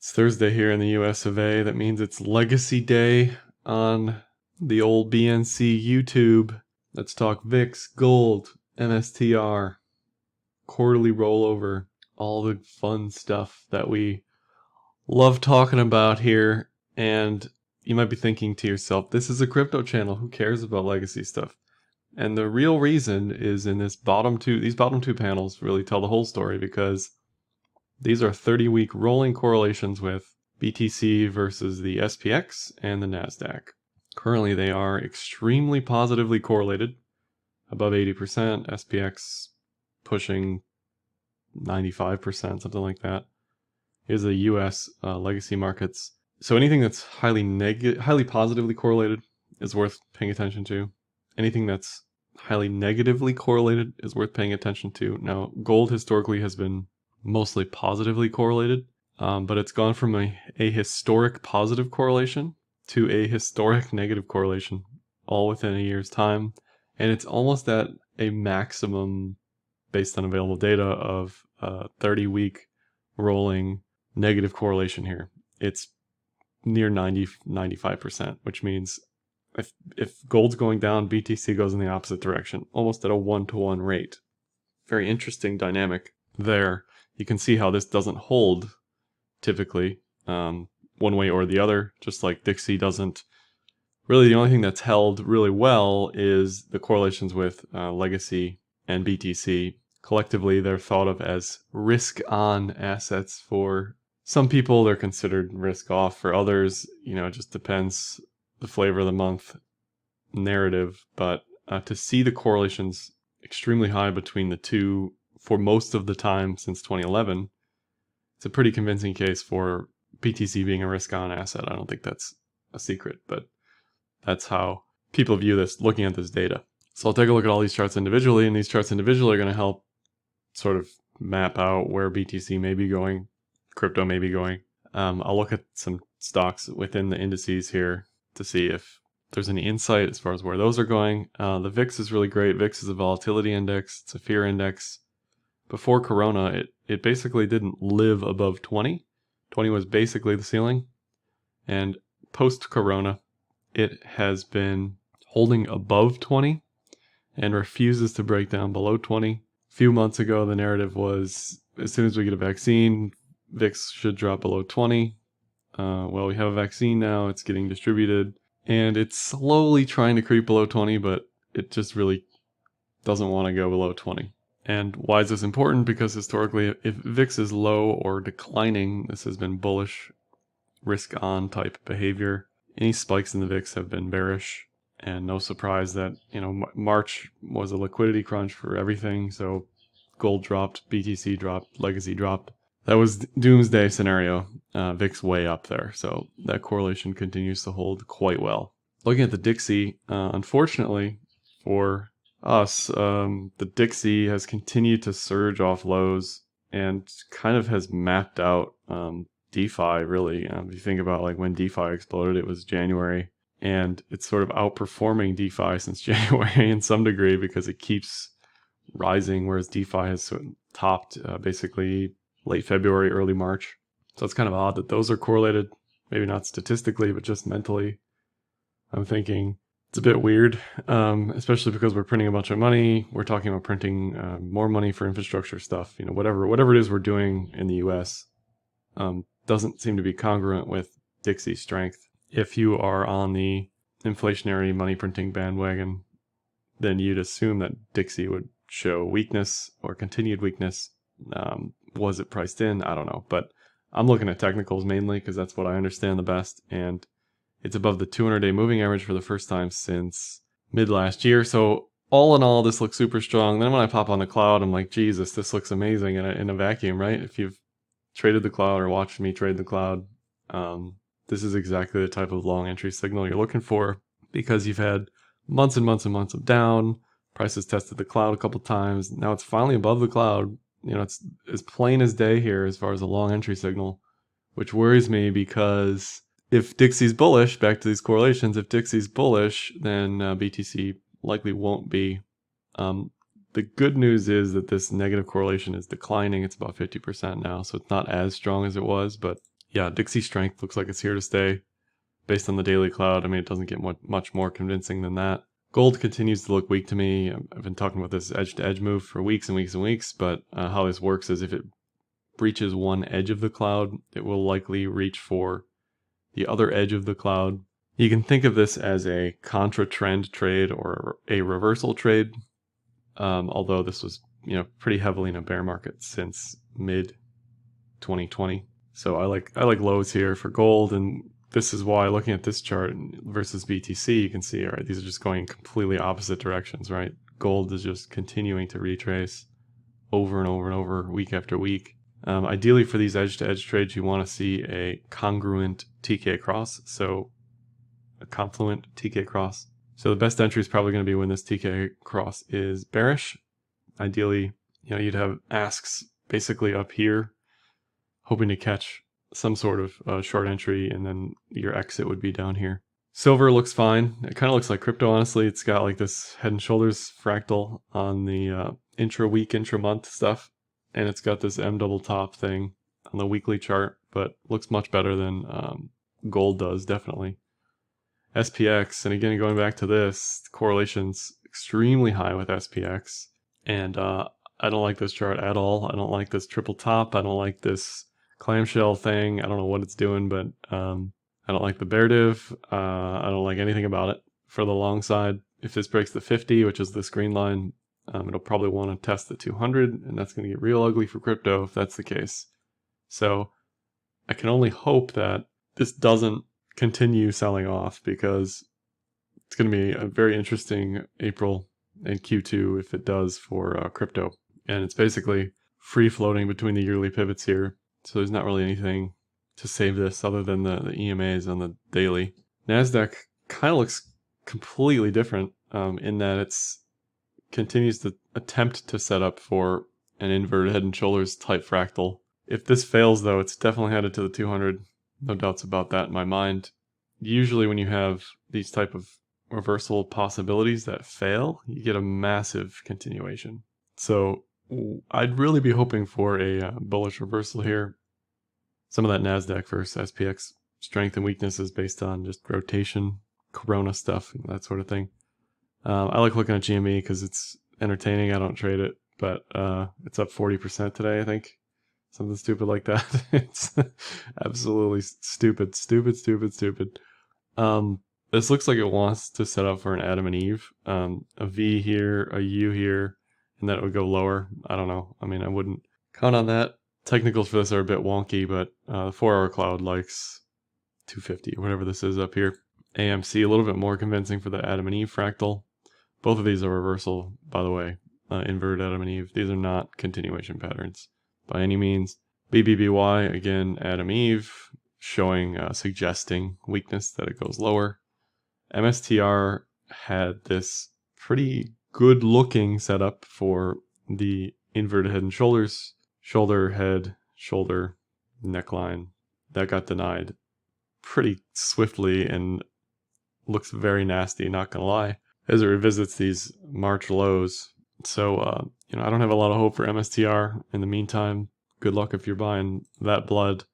It's Thursday here in the US of A. That means it's Legacy Day on the old BNC YouTube. Let's talk VIX, gold, MSTR, quarterly rollover, all the fun stuff that we love talking about here. And you might be thinking to yourself, this is a crypto channel, who cares about legacy stuff? And the real reason is in these bottom two panels really tell the whole story, because these are 30-week rolling correlations with BTC versus the SPX and the NASDAQ. Currently, they are extremely positively correlated, above 80%, SPX pushing 95%, something like that. Here's the US legacy markets. So anything that's highly positively correlated is worth paying attention to. Anything that's highly negatively correlated is worth paying attention to. Now, gold historically has been mostly positively correlated, but it's gone from a historic positive correlation to a historic negative correlation all within a year's time. And it's almost at a maximum based on available data of 30-week rolling negative correlation here. It's near 95%, which means if gold's going down, BTC goes in the opposite direction, almost at a 1-to-1 rate. Very interesting dynamic there. You can see how this doesn't hold typically one way or the other, just like Dixie doesn't. Really, the only thing that's held really well is the correlations with Legacy and BTC. Collectively, they're thought of as risk-on assets. For some people, they're considered risk-off. For others, it just depends the flavor of the month narrative. But to see the correlations extremely high between the two for most of the time since 2011, it's a pretty convincing case for BTC being a risk-on asset. I don't think that's a secret, but that's how people view this, looking at this data. So I'll take a look at all these charts individually, and these charts individually are going to help sort of map out where BTC may be going, crypto may be going. I'll look at some stocks within the indices here to see if there's any insight as far as where those are going. The VIX is really great. VIX is a volatility index. It's a fear index. Before Corona, it basically didn't live above 20. 20 was basically the ceiling. And post-Corona, it has been holding above 20 and refuses to break down below 20. A few months ago, the narrative was, as soon as we get a vaccine, VIX should drop below 20. Well, we have a vaccine now. It's getting distributed. And it's slowly trying to creep below 20, but it just really doesn't want to go below 20. And why is this important? Because historically, if VIX is low or declining, this has been bullish, risk-on type behavior. Any spikes in the VIX have been bearish, and no surprise that, March was a liquidity crunch for everything. So gold dropped, BTC dropped, Legacy dropped. That was doomsday scenario. VIX way up there. So that correlation continues to hold quite well. Looking at the Dixie, unfortunately for us, the Dixie has continued to surge off lows and kind of has mapped out DeFi, really. If you think about like when DeFi exploded, it was January, and it's sort of outperforming DeFi since January in some degree because it keeps rising, whereas DeFi has sort of topped basically late February, early March. So it's kind of odd that those are correlated, maybe not statistically, but just mentally. I'm thinking it's a bit weird, especially because we're printing a bunch of money. We're talking about printing more money for infrastructure stuff. Whatever it is we're doing in the US doesn't seem to be congruent with Dixie's strength. If you are on the inflationary money printing bandwagon, then you'd assume that Dixie would show weakness or continued weakness. Was it priced in? I don't know. But I'm looking at technicals mainly because that's what I understand the best. And it's above the 200-day moving average for the first time since mid last year. So all in all, this looks super strong. Then when I pop on the cloud, I'm like, Jesus, this looks amazing in a vacuum, right? If you've traded the cloud or watched me trade the cloud, this is exactly the type of long entry signal you're looking for, because you've had months and months and months of down. Prices tested the cloud a couple times. Now it's finally above the cloud. It's as plain as day here as far as a long entry signal, which worries me because if Dixie's bullish, back to these correlations, if Dixie's bullish, then BTC likely won't be. The good news is that this negative correlation is declining. It's about 50% now, so it's not as strong as it was, but yeah, Dixie strength looks like it's here to stay based on the daily cloud. I mean, it doesn't get much more convincing than that. Gold continues to look weak to me. I've been talking about this edge-to-edge move for weeks and weeks and weeks, but how this works is if it breaches one edge of the cloud, it will likely reach for the other edge of the cloud. You can think of this as a contra-trend trade or a reversal trade, although this was pretty heavily in a bear market since mid-2020. So I like lows here for gold, and this is why looking at this chart versus BTC, you can see, all right, these are just going completely opposite directions, right? Gold is just continuing to retrace over and over and over, week after week. Ideally for these edge-to-edge trades, you want to see a congruent TK cross, so a confluent TK cross. So the best entry is probably going to be when this TK cross is bearish. Ideally, you'd have asks basically up here, hoping to catch some sort of short entry, and then your exit would be down here. Silver looks fine. It kind of looks like crypto, honestly. It's got like this head and shoulders fractal on the intra-week, intra-month stuff, and it's got this M double top thing on the weekly chart, but looks much better than gold does, definitely. SPX, and again, going back to this, the correlation's extremely high with SPX, and I don't like this chart at all. I don't like this triple top. I don't like this clamshell thing. I don't know what it's doing, but I don't like the bear div. I don't like anything about it. For the long side, if this breaks the 50, which is this green line, it'll probably want to test the 200, and that's going to get real ugly for crypto if that's the case. So I can only hope that this doesn't continue selling off, because it's going to be a very interesting April and Q2 if it does for crypto. And it's basically free floating between the yearly pivots here. So there's not really anything to save this other than the EMAs on the daily. NASDAQ kind of looks completely different in that it's continues to attempt to set up for an inverted head and shoulders type fractal. If this fails though, it's definitely headed to the 200. No doubts about that in my mind. Usually when you have these type of reversal possibilities that fail, you get a massive continuation. So I'd really be hoping for a bullish reversal here. Some of that NASDAQ versus SPX strength and weakness is based on just rotation, corona stuff, and that sort of thing. I like looking at GME because it's entertaining. I don't trade it, but it's up 40% today, I think. Something stupid like that. It's absolutely stupid. This looks like it wants to set up for an Adam and Eve. A V here, a U here, and then it would go lower. I don't know. I mean, I wouldn't count on that. Technicals for this are a bit wonky, but the 4-hour cloud likes 250, whatever this is up here. AMC, a little bit more convincing for the Adam and Eve fractal. Both of these are reversal, by the way. Inverted Adam and Eve. These are not continuation patterns by any means. BBBY, again, Adam Eve, showing, suggesting weakness that it goes lower. MSTR had this pretty good looking setup for the inverted head and shoulders. Shoulder, head, shoulder, neckline. That got denied pretty swiftly and looks very nasty, not gonna lie, as it revisits these March lows. So, I don't have a lot of hope for MSTR in the meantime. Good luck if you're buying that blood.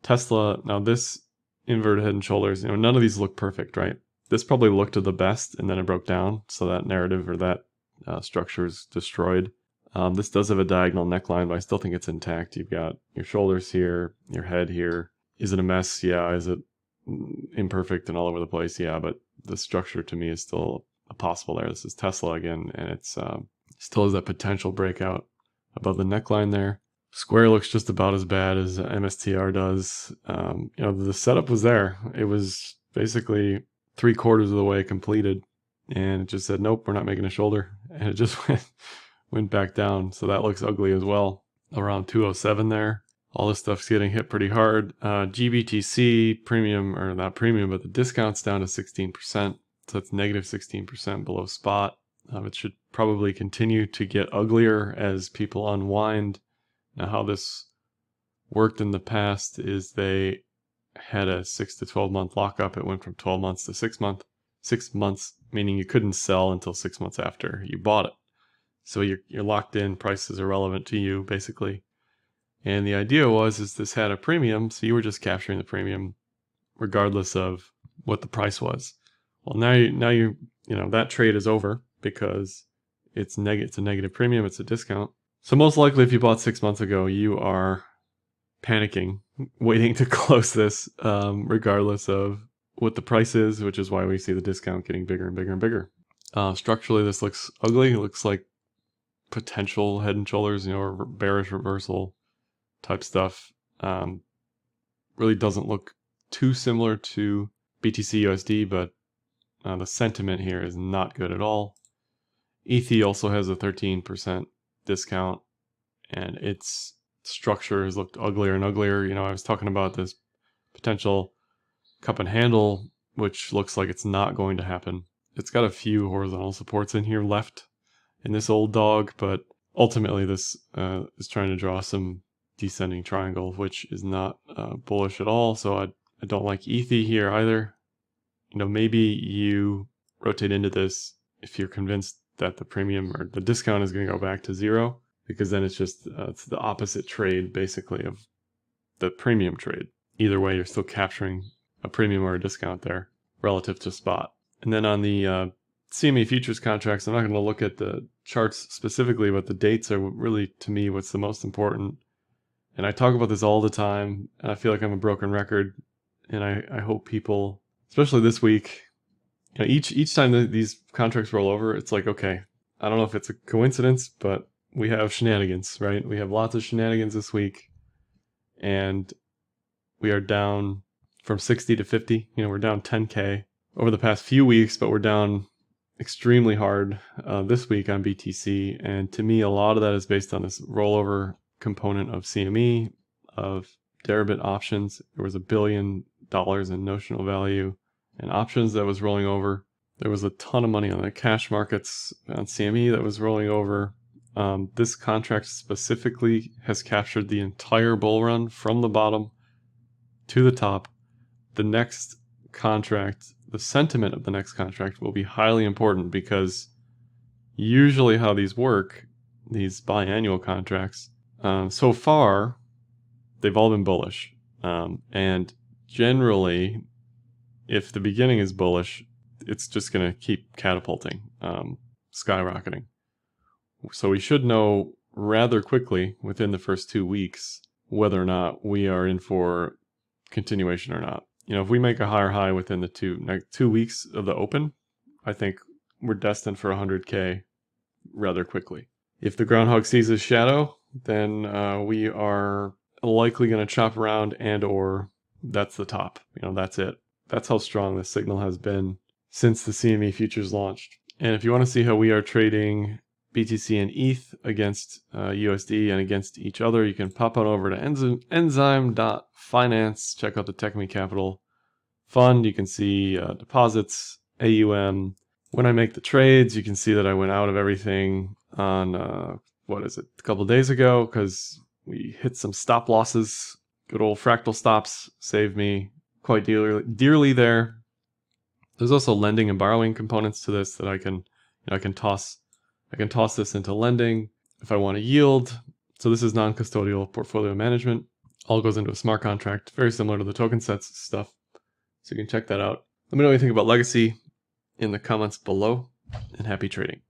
Tesla, now this inverted head and shoulders, none of these look perfect, right? This probably looked the best and then it broke down, so that narrative or that structure is destroyed. This does have a diagonal neckline, but I still think it's intact. You've got your shoulders here, your head here. Is it a mess? Yeah. Is it imperfect and all over the place? Yeah, but the structure to me is still possible there. This is Tesla again, and it's still has that potential breakout above the neckline there. Square looks just about as bad as MSTR does. The setup was there. It was basically 3/4 of the way completed, and it just said, nope, we're not making a shoulder. And it just went back down. So that looks ugly as well. Around 207 there. All this stuff's getting hit pretty hard. GBTC premium, or not premium, but the discount's down to 16%. So that's negative 16% below spot. It should probably continue to get uglier as people unwind. Now, how this worked in the past is they had a 6 to 12 month lockup. It went from 12 months to 6 months. 6 months, meaning you couldn't sell until 6 months after you bought it. So you're locked in. Price is irrelevant to you, basically. And the idea is this had a premium, so you were just capturing the premium regardless of what the price was. Well, now that trade is over because it's a negative premium, it's a discount. So most likely if you bought 6 months ago, you are panicking, waiting to close this regardless of what the price is, which is why we see the discount getting bigger and bigger and bigger. Structurally, this looks ugly. It looks like potential head and shoulders, or bearish reversal type stuff. Really doesn't look too similar to BTC USD, but the sentiment here is not good at all. Ethi also has a 13% discount, and its structure has looked uglier and uglier. I was talking about this potential cup and handle, which looks like it's not going to happen. It's got a few horizontal supports in here left in this old dog, but ultimately this is trying to draw some descending triangle, which is not bullish at all. So I don't like Ethi here either. Maybe you rotate into this if you're convinced that the premium or the discount is going to go back to zero, because then it's just it's the opposite trade basically of the premium trade. Either way, you're still capturing a premium or a discount there relative to spot. And then on the CME Futures contracts, I'm not going to look at the charts specifically, but the dates are really, to me, what's the most important. And I talk about this all the time, and I feel like I'm a broken record. And I hope people, especially this week, each time that these contracts roll over, it's like, okay, I don't know if it's a coincidence, but we have shenanigans, right? We have lots of shenanigans this week, and we are down from 60 to 50. We're down 10K over the past few weeks, but we're down extremely hard this week on BTC. And to me, a lot of that is based on this rollover component of CME, of derivative options. There was $1 billion in notional value and options that was rolling over. There was a ton of money on the cash markets on CME that was rolling over. This contract specifically has captured the entire bull run from the bottom to the top. The next contract, the sentiment of the next contract will be highly important, because usually how these work, these biannual contracts, so far, they've all been bullish. And generally, if the beginning is bullish, it's just going to keep catapulting, skyrocketing. So we should know rather quickly within the first 2 weeks whether or not we are in for continuation or not. If we make a higher high within the 2 weeks of the open, I think we're destined for 100K rather quickly. If the groundhog sees his shadow, then we are likely going to chop around, and or that's the top. That's it. That's how strong this signal has been since the CME Futures launched. And if you want to see how we are trading BTC and ETH against USD and against each other, you can pop on over to enzyme.finance. Check out the CME Capital Fund. You can see deposits, AUM. When I make the trades, you can see that I went out of everything on, a couple days ago, because we hit some stop losses. Good old fractal stops saved me quite dearly there. There's also lending and borrowing components to this that I can toss this into lending if I want to yield. So this is non-custodial portfolio management. All goes into a smart contract, very similar to the token sets stuff. So you can check that out. Let me know what you think about Legacy in the comments below, and happy trading.